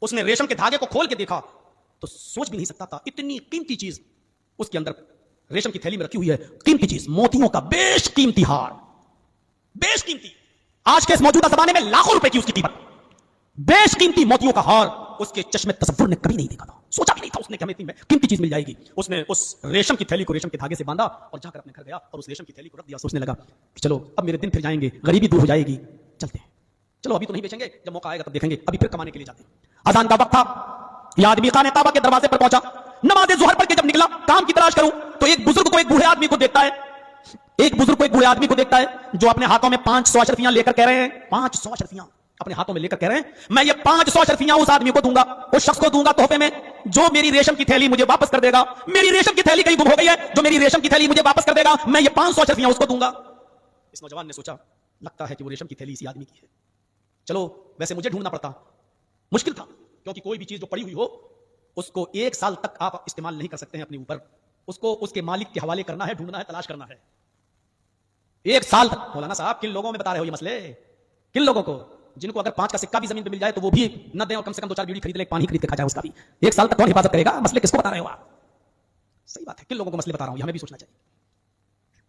उसने रेशम के धागे को खोल के देखा तो सोच भी नहीं सकता था इतनी कीमती चीज उसके अंदर रेशम की थैली में रखी हुई है। कीमती चीज, मोतियों का बेशकीमती हार, बेशकीमती, आज के इस मौजूदा जमाने में लाखों रुपए की उसकी कीमत, बेशकीमती मोतियों का हार उसके चश्मे तसव्वुर ने कभी नहीं देखा था, सोचा भी नहीं था उसने कि हमें इतनी कीमती चीज मिल जाएगी। उसने उस रेशम की थैली को रेशम के धागे से बांधा और जाकर अपने घर गया और उस रेशम की थैली को रख दिया। सोचने लगा कि चलो अब मेरे दिन फिर जाएंगे, गरीबी दूर हो जाएगी, चलते हैं, चलो अभी तो नहीं बेचेंगे, जब मौका आएगा तब देखेंगे, अभी फिर कमाने के लिए जाते हैं। अजान का वक्त था, यह आदमी खाने काबा के दरवाजे पर पहुंचा, नमाज ज़ुहर पढ़ के जब निकला काम की तलाश करूं तो एक बुजुर्ग को, एक बूढ़े आदमी को देखता है, एक बुजुर्ग को एक बूढ़े आदमी को देखता है जो अपने हाथों में 500 अशरफियां लेकर कह रहे हैं, 500 अशरफियां अपने हाथों में लेकर कह रहे हैं, मैं ये 500 अशरफियां उस आदमी को दूंगा, उस शख्स को दूंगा तोहफे में जो मेरी रेशम की थैली मुझे वापस कर देगा। मेरी रेशम की थैली कहीं गुम हो गई है, जो मेरी रेशम की थैली मुझे वापस कर देगा, मैं ये 500 अशरफियां उसको दूंगा। इस नौजवान ने सोचा, लगता है कि वो रेशम की थैली इसी आदमी की है, चलो वैसे मुझे ढूंढना पड़ता, मुश्किल था, क्योंकि कोई भी चीज जो पड़ी हुई हो उसको 1 साल तक आप इस्तेमाल नहीं कर सकते हैं अपने ऊपर, उसको उसके मालिक के हवाले करना है, ढूंढना है, तलाश करना है 1 साल तक। मौलाना साहब किन लोगों में बता रहे हो ये मसले, किन लोगों को, जिनको अगर 5 का सिक्का भी जमीन पे मिल जाए तो वो भी न दें और कम से कम 2-4 बीड़ी खरीद ले, पानी खरीद के खा जाए उसका भी, 1 साल तक कौन हिफाजत करेगा? मसले किसको बता रहे हो आप? सही बात है, किन लोगों को मसले बता रहा हूं, हमें भी सोचना चाहिए।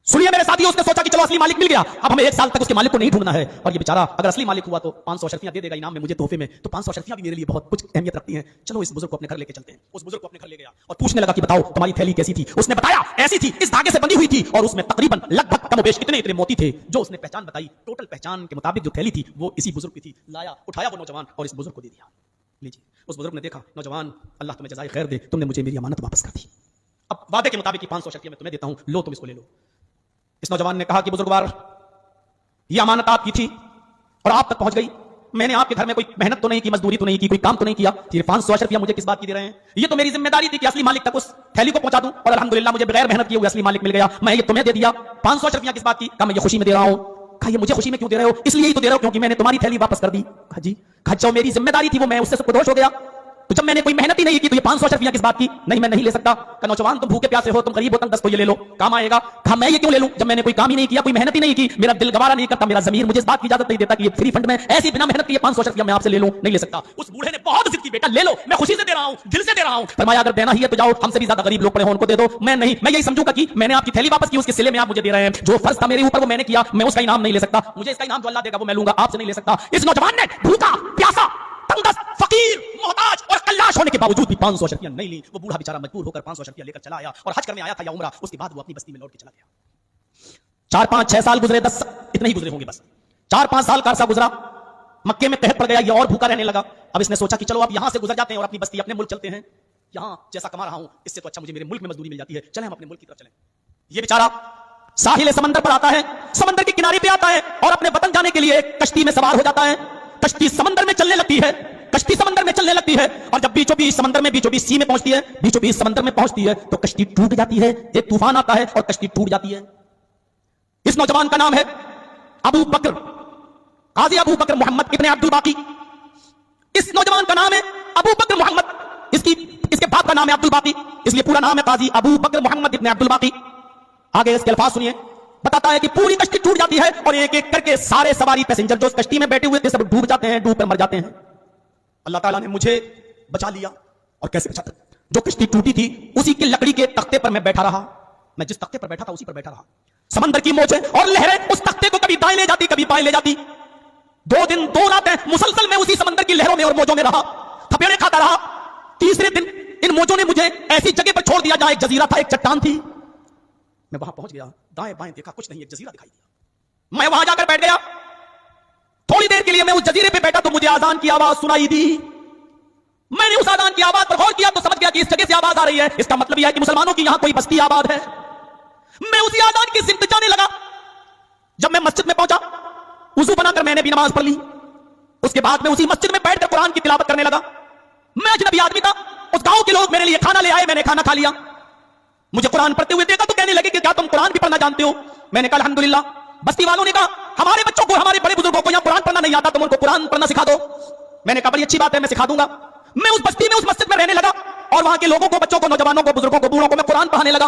सुनिए मेरे साथियों, उसने सोचा कि चलो असली मालिक मिल गया, अब हमें 1 साल तक उसके मालिक को नहीं ढूंढना है, और ये बेचारा अगर असली मालिक हुआ तो 500 अशरफियां दे देगा इनाम में मुझे तोहफे में, तो 500 अशरफियां भी मेरे लिए बहुत कुछ अहमियत रखती हैं, चलो इस बुजुर्ग को अपने घर लेके चलते हैं। उस बुजुर्ग को अपने घर ले गया और पूछने लगा कि बताओ तुम्हारी थैली कैसी थी? उसने बताया ऐसी थी, इस धागे से बंधी हुई थी और उसमें तकरीबन लगभग कमोबेश इतने मोती थे। जो उसने पहचान बताई, टोटल पहचान के मुताबिक जो थैली थी वो इसी बुजुर्ग की थी। लाया, उठाया वो नौजवान और इस बुजुर्ग को दे दिया, लीजिए। उस बुजुर्ग ने देखा, नौजवान अल्लाह तुम्हें जज़ाए खैर दे, तुमने मुझे मेरी अमानत वापस कर दी, अब वादे के मुताबिक 500 अशरफियां मैं तुम्हें देता हूं, लो तुम इसको ले लो। इस नौजवान ने कहा कि बुजुर्गवार, ये अमानत आपकी थी और आप तक पहुंच गई, मैंने आपके घर में कोई मेहनत तो नहीं की, मजदूरी तो नहीं की, कोई काम तो नहीं किया, ये 500 अशरफियां मुझे किस बात की दे रहे हैं? ये तो मेरी जिम्मेदारी थी कि असली मालिक तक उस थैली को पहुंचा दूं, और अल्हम्दुलिल्लाह मुझे बगैर मेहनत किए हुए असली मालिक मिल गया, मैं ये तुम्हें दे दिया। 500 अशरफियां किस बात की? कहा मैं ये खुशी में दे रहा हूं। कहा ये मुझे खुशी में क्यों दे रहे हो? इसलिए ही तो दे रहा हूं क्योंकि मैंने तुम्हारी थैली वापस कर दी। कहा जी, कहा जो मेरी जिम्मेदारी थी वो मैं उससे सबको दोष हो गया, तो जब मैंने कोई मेहनत ही नहीं की तो ये 500 अशरफियां किस बात की? नहीं मैं नहीं ले सकता। का नौजवान तुम भूखे प्यासे हो, तुम गरीब हो, तुम 10 को ये ले लो, काम आएगा। कहा मैं ये क्यों ले लूं जब मैंने कोई काम ही नहीं किया, कोई मेहनत ही नहीं की, मेरा दिल गवारा नहीं करता, मेरा ज़मीर मुझे इस बात की इजाजत नहीं देता कि ये फ्री फंड में ऐसी बिना मेहनत की 500 अशरफियां मैं आपसे ले लूं, नहीं ले सकता। उस बूढ़े ने बहुत जिद की, बेटा ले लो, मैं खुशी से दे रहा हूं, दिल से दे रहा हूं। फरमाया अगर देना ही है तो जाओ, हमसे भी ज्यादा गरीब लोग पड़े हो उनको दे दो, मैं नहीं, मैं यही समझूंगा कि मैंने आपकी थैली वापस की, उसके सिले में आप मुझे दे रहे हैं, जो फर्ज था मेरे ऊपर वो मैंने किया, मैं उसका इनाम नहीं ले सकता, मुझे इसका इनाम जो अल्लाह देगा वो मैं लूंगा, आपसे नहीं ले सकता। इस नौजवान ने भूखा प्यासा, तंगदस्त, फकीर, मोहताज और कल्लाश होने के बावजूद भी 500 अशरफियां नहीं ली। वो बूढ़ा बेचारा मजबूर होकर 500 अशरफियां लेकर चला आया और हज करने आया था या उम्रा, उसके बाद वो अपनी बस्ती में लौट के चला गया। 4-5-6 साल गुजरे, 10 इतने ही गुजरे होंगे बस, 4-5 साल का अरसा गुजरा, मक्के में कहत पड़ गया, ये और भूखा रहने लगा। अब इसने सोचा कि चलो अब यहां से गुजर जाते हैं और अपनी बस्ती, अपने मुल्क चलते हैं, यहां जैसा कमा रहा हूं इससे तो अच्छा मुझे मेरे मुल्क में मजदूरी मिल जाती है, चले हम अपने मुल्क की तरफ चलें। ये बेचारा साहिल समंदर पर आता है, समंदर के किनारे पे आता है और अपने वतन जाने के लिए कश्ती में सवार हो जाता है। कश्ती समंदर में चलने लगती है, कश्ती समंदर में चलने लगती है, और जब बीचों बीच समंदर में बीचों बीच सी में पहुंचती है, बीचों बीच समंदर में पहुंचती है तो कश्ती टूट जाती है, एक तूफान आता है और कश्ती टूट जाती है। इस नौजवान का नाम है अबू बकर, काजी अबू बकर मोहम्मद इब्ने अब्दुल बाकी। इस नौजवान का नाम है अबू बकर मोहम्मद, इसके बाप का नाम है अब्दुल बाकी, इसलिए पूरा नाम है काजी अबू बकर मोहम्मद इब्ने अब्दुल बाकी। आगे इसके अल्फाज सुनिए, बताता है कि पूरी कश्ती टूट जाती है और एक एक करके सारे सवारी पैसेंजर जो कश्ती में बैठे हुए थे सब डूब जाते हैं, डूब कर मर जाते हैं। अल्लाह ताला ने मुझे बचा लिया, और कैसे बचा? जो कश्ती टूटी थी उसी की लकड़ी के तख्ते पर मैं बैठा रहा, मैं जिस तख्ते पर बैठा था उसी पर बैठा रहा। समंदर की मोजें और लहरें उस तख्ते को कभी दाएं ले जाती कभी बाएं ले जाती। 2 दिन 2 रातें मुसलसल मैं उसी समंदर की लहरों में और मौजों में रहा, थपेड़े खाता रहा। तीसरे दिन इन मौजों ने मुझे ऐसी जगह पर छोड़ दिया जहां एक जजीरा था, एक चट्टान थी। मैं वहां पहुंच गया, दाएं बाएं देखा, कुछ नहीं, एक जजीरा दिखाई दिया। मैं वहां जाकर बैठ गया, थोड़ी देर के लिए मैं उस जजीरे पे बैठा तो मुझे आजान की आवाज सुनाई दी। मैंने उस आजान की आवाज पर गौर किया तो समझ गया कि इस जगह से आवाज आ रही है, इसका मतलब यह है कि मुसलमानों की यहां कोई बस्ती आबाद है। मैं उसी आजान की सिमत जाने लगा। जब मैं मस्जिद में पहुंचा, वुजू बनाकर मैंने भी नमाज पढ़ ली। उसके बाद मैं उसी मस्जिद में बैठकर कुरान की तिलावत करने लगा। मैं अजनबी आदमी था, उस गांव के लोग मेरे लिए खाना ले आए, मैंने खाना खा लिया। मुझे कुरान पढ़ते हुए देखा तो कहने लगे कि क्या तुम कुरान भी पढ़ना जानते हो? मैंने कहा अल्हम्दुलिल्लाह। बस्ती वालों ने कहा हमारे बच्चों को, हमारे बड़े बुजुर्गों को यहां कुरान पढ़ना नहीं आता, तुम उनको कुरान पढ़ना सिखा दो। मैंने कहा बड़ी अच्छी बात है, मैं सिखा दूंगा। मैं उस बस्ती में, उस मस्जिद में रहने लगा और वहां के लोगों को, बच्चों को, नौजवानों को, बुजुर्गों को, बूढ़ों को मैं कुरान पढ़ाने लगा।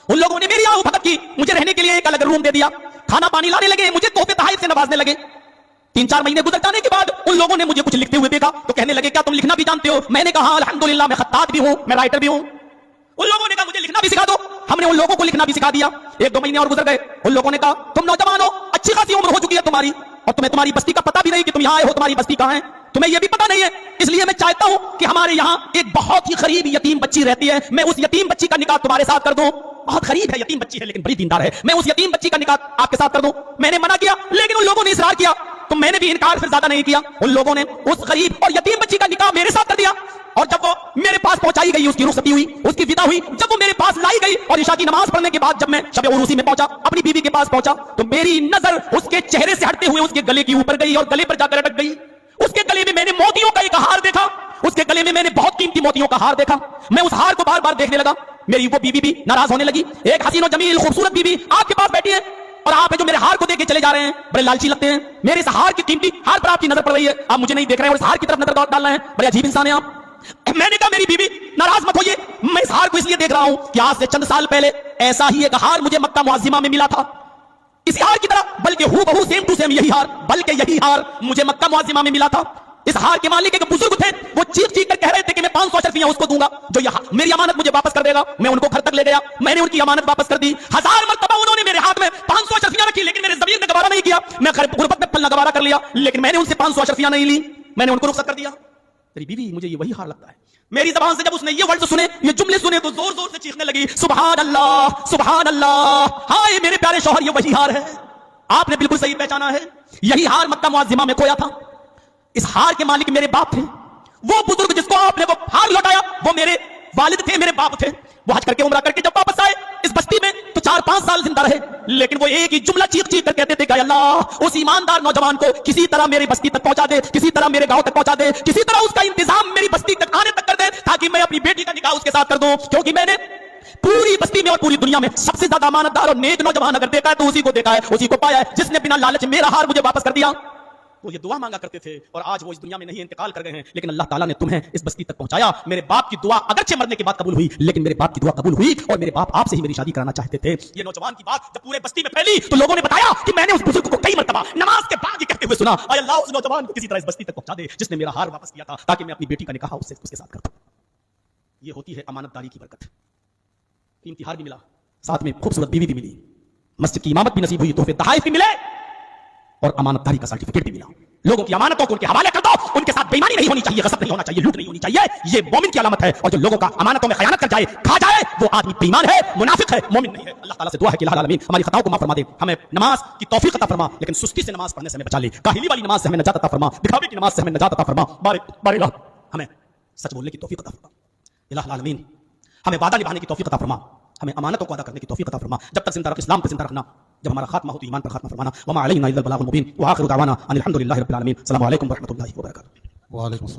उन लोगों ने मेरी आओ भगत की, मुझे रहने के लिए एक अलग रूम दे दिया, खाना पानी लाने लगे, मुझे तोहफे तोहफे से नवाजने लगे। 3-4 महीने गुजर जाने के बाद उन लोगों ने मुझे कुछ लिखते हुए देखा तो कहने लगे क्या तुम लिखना भी जानते میں نے کہا الحمدللہ میں خطاط بھی ہوں، میں رائٹر بھی ہوں. ان لوگوں نے کہا مجھے لکھنا بھی سکھا دو. ہم نے ان لوگوں کو لکھنا بھی سکھا دیا. 1-2 مہینے اور گزر گئے. ان لوگوں نے کہا تم نوجوان ہو، اچھی خاصی عمر ہو چکی ہے تمہاری، اور تمہیں تمہاری بستی کا پتہ بھی نہیں کہ تم یہاں آئے ہو، تمہاری بستی کہاں ہے، تمہیں یہ بھی پتہ نہیں ہے. اس لیے میں چاہتا ہوں کہ ہمارے یہاں ایک بہت ہی غریب یتیم بچی رہتی ہے، میں اس یتیم بچی کا نکاح تمہارے ساتھ کر دوں. بہت غریب ہے، یتیم بچی ہے لیکن بڑی دیندار ہے، میں اس یتیم بچی کا نکاح آپ کے ساتھ کر دوں. میں نے منع کیا لیکن ان لوگوں نے اصرار کیا، تو میں نے بھی انکار پھر زیادہ نہیں کیا. ان لوگوں نے اس غریب اور یتیم بچی کا نکاح میرے ساتھ کر دیا. اور جب وہ میرے پاس پہنچائی گئی، اس کی رخصتی ہوئی، اس کی ودا ہوئی، جب وہ میرے پاس لائی گئی اور عشاء کی نماز پڑھنے کے بعد جب میں شب عروسی میں پہنچا، اپنی بیوی کے پاس پہنچا، تو میری نظر اس کے چہرے سے ہٹتے ہوئے اس کے گلے کے اوپر گئی اور گلے پر جا کر اٹک گئی. اس کے گلے میں میں نے موتیوں کا ایک ہار دیکھا، اس کے گلے میں میں نے بہت قیمتی موتیوں کا ہار دیکھا. میں اس ہار کو بار بار دیکھنے لگا. میری وہ بیوی بھی ناراض ہونے لگی. ایک حسین و جمیل خوبصورت بیوی آپ کے پاس بیٹھی ہے اور آپ جو میرے ہار کو دیکھ کے چلے جا رہے ہیں، بڑے لالچی لگتے ہیں. میرے اس ہار کی قیمتی ہار پر آپ کی نظر پڑ رہی ہے، آپ مجھے نہیں دیکھ رہے ہیں اور اس ہار کی طرف نظر ڈال رہے ہیں. بڑے عجیب انسان ہیں آپ. میں نے کہا میری بیوی ناراض مت ہوئیے، میں اس ہار کو اس لیے دیکھ رہا ہوں کہ آج سے چند سال پہلے ایسا ہی ایک ہار مجھے مکہ معظمہ میں ملا تھا، اس ہار کی طرح، بلکہ ہو بہو سیم ٹو سیم یہی ہار، بلکہ یہی ہار مجھے مکہ معظمہ میں ملا تھا. اس ہار کے مالک ایک بزرگ تھے، وہ چیخ چیخ کر کہہ رہے تھے کہ میں 500 اشرفیاں اس کو دوں گا جو میری امانت مجھے واپس کر دے گا. میں ان کو گھر تک لے گیا، میں نے ان کی امانت واپس کر دی. 1000 مرتبہ انہوں نے میرے ہاتھ میں 500 اشرفیاں رکھی لیکن میرے ضمیر نے گوارا نہیں کیا. میں غربت میں پلنا گوارا کر لیا لیکن میں نے ان سے 500 اشرفیاں نہیں لی، میں نے ان کو رخصت کر دیا. تیری بیوی مجھے یہ وہی ہار لگتا ہے. میری زبان سے جب اس نے یہ ورڈ سنے، یہ جملے سنے، تو زور زور سے چیخنے لگی سبحان اللہ سبحان اللہ. ہائے میرے پیارے شوہر، یہ وہی ہار ہے. آپ نے بالکل صحیح پہچانا ہے، یہی ہار مکہ معظمہ میں کھویا تھا. اس ہار کے مالک میرے باپ تھے. وہ بزرگ جس کو آپ نے وہ ہار لوٹایا وہ میرے والد تھے، میرے باپ تھے. وہ حج کر کے عمرہ کر کے جب واپس آئے اس بستی میں تو 4-5 سال زندہ رہے، لیکن وہ ایک ہی جملہ چیخ چیخ کر کہتے تھے کہ اللہ اس ایماندار نوجوان کو کسی طرح میری بستی تک پہنچا دے، کسی طرح میرے گاؤں تک پہنچا دے، کسی طرح اس کا انتظام میری بستی تک آنے تک کر دے تاکہ میں اپنی بیٹی کا نکاح اس کے ساتھ کر دوں. کیونکہ میں نے پوری بستی میں اور پوری دنیا میں سب سے زیادہ امانت دار اور نیک نوجوان اگر دیکھا ہے تو اسی کو دیکھا ہے، اسی کو پایا ہے جس نے بنا لالچ میرا ہار مجھے واپس کر دیا. وہ یہ دعا مانگا کرتے تھے اور آج وہ اس دنیا میں نہیں، انتقال کر گئے ہیں، لیکن اللہ تعالیٰ نے تمہیں اس بستی تک پہنچایا. میرے باپ کی دعا اگرچہ مرنے کے بعد قبول ہوئی لیکن میرے باپ کی دعا قبول ہوئی اور میرے باپ آپ سے ہی میری شادی کرانا چاہتے تھے. یہ نوجوان کی بات جب پورے بستی میں پھیلی تو لوگوں نے بتایا کہ میں نے اس بزرگ کو کئی مرتبہ نماز کے بعد یہ کہتے ہوئے سنا اے اللہ اس نوجوان کو کسی طرح اس بستی تک پہنچا دے جس نے میرا ہار واپس کیا تھا تاکہ میں اپنی بیٹی کا نکاح اس کے ساتھ کرتا. یہ ہوتی ہے امانت داری کی برکت. قیمتی ہار بھی ملا، ساتھ میں خوبصورت بیوی بھی ملی، مسجد کی امامت بھی نصیب ہوئی، تحفے تحائف بھی ملے اور امانت داری کا سرٹیفکیٹ بھی ملا. لوگوں کی امانتوں کو ان کے حوالے کر دو، ان کے ساتھ بے ایمانی نہیں ہونی چاہیے، غصب نہیں ہونا چاہیے، لوٹ نہیں ہونی چاہیے. یہ مومن کی علامت ہے. اور جو لوگوں کا امانتوں میں خیانت کر جائے، کھا جائے، وہ آدمی بے ایمان ہے، منافق ہے، مومن نہیں ہے. اللہ تعالیٰ سے دعا ہے کہ الہ العالمین ہماری خطاؤں کو معاف فرما دے، ہمیں نماز کی توفیق عطا فرما، لیکن سستی سے نماز پڑھنے سے ہمیں بچا لے، کاہلی والی نماز سے ہمیں نجات عطا فرما، دکھاوے کی نماز سے ہمیں نجات عطا فرما. بارے الہ ہمیں سچ بولنے کی توفیق عطا فرما. الہ العالمین ہمیں وعدہ نبھانے کی توفیق عطا فرما، ہمیں امانتوں کو ادا کرنے کی توفیق عطا فرما. جب تک زندہ رکھ اسلام پہ زندہ رکھنا، جب ہمارا خاتمہ ہو تو ایمان پر خاتمہ فرمانا. وما علینا الا البلاغ المبین وآخر دعوانا ان الحمد للہ رب العالمین. السلام علیکم ورحمۃ اللہ وبرکاتہ. وعلیکم السلام.